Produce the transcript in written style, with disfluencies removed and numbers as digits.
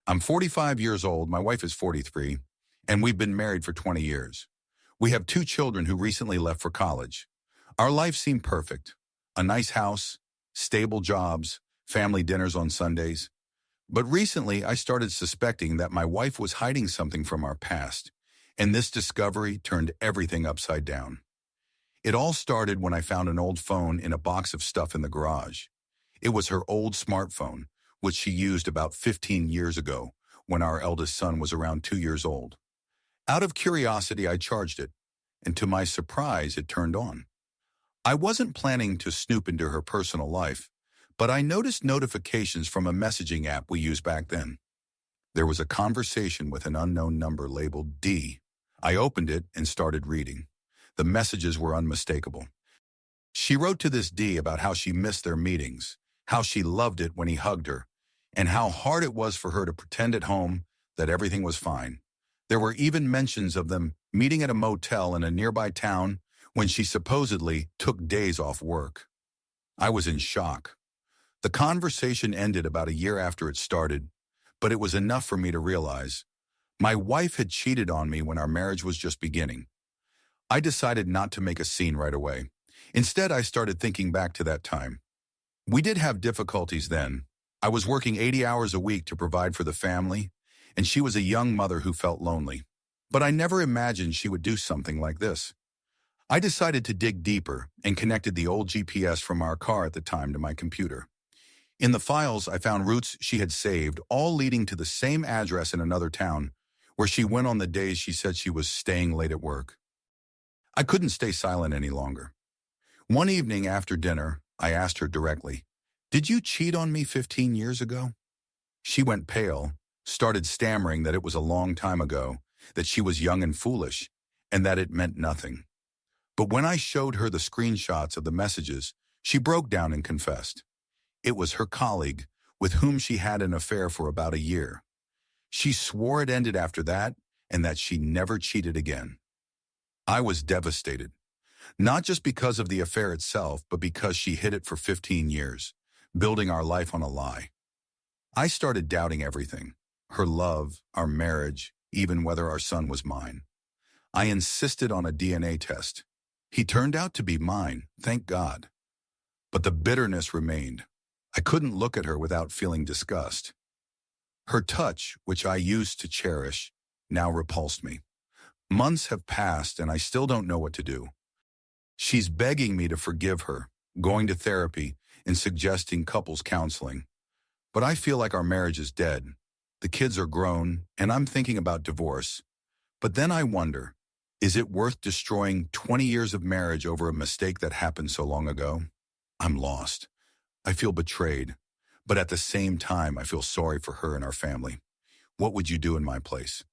I'm 45 years old, my wife is 43, and we've been married for 20 years. We have two children who recently left for college. Our life seemed perfect. A nice house, stable jobs, family dinners on Sundays. But recently, I started suspecting that my wife was hiding something from our past, and this discovery turned everything upside down. It all started when I found an old phone in a box of stuff in the garage. It was her old smartphone, which she used about 15 years ago when our eldest son was around 2 years old. Out of curiosity, I charged it, and to my surprise, it turned on. I wasn't planning to snoop into her personal life, but I noticed notifications from a messaging app we used back then. There was a conversation with an unknown number labeled D. I opened it and started reading. The messages were unmistakable. She wrote to this D about how she missed their meetings, how she loved it when he hugged her, and how hard it was for her to pretend at home that everything was fine. There were even mentions of them meeting at a motel in a nearby town when she supposedly took days off work. I was in shock. The conversation ended about a year after it started, but it was enough for me to realize my wife had cheated on me when our marriage was just beginning. I decided not to make a scene right away. Instead, I started thinking back to that time. We did have difficulties then. I was working 80 hours a week to provide for the family, and she was a young mother who felt lonely. But I never imagined she would do something like this. I decided to dig deeper and connected the old GPS from our car at the time to my computer. In the files, I found routes she had saved, all leading to the same address in another town, where she went on the days she said she was staying late at work. I couldn't stay silent any longer. One evening after dinner, I asked her directly, "Did you cheat on me 15 years ago?" She went pale, started stammering that it was a long time ago, that she was young and foolish, and that it meant nothing. But when I showed her the screenshots of the messages, she broke down and confessed. It was her colleague, with whom she had an affair for about a year. She swore it ended after that, and that she never cheated again. I was devastated, not just because of the affair itself, but because she hid it for 15 years, building our life on a lie. I started doubting everything, her love, our marriage, even whether our son was mine. I insisted on a DNA test. He turned out to be mine, thank God. But the bitterness remained. I couldn't look at her without feeling disgust. Her touch, which I used to cherish, now repulsed me. Months have passed and I still don't know what to do. She's begging me to forgive her, going to therapy, and suggesting couples counseling. But I feel like our marriage is dead. The kids are grown, and I'm thinking about divorce. But then I wonder, is it worth destroying 20 years of marriage over a mistake that happened so long ago? I'm lost. I feel betrayed. But at the same time, I feel sorry for her and our family. What would you do in my place?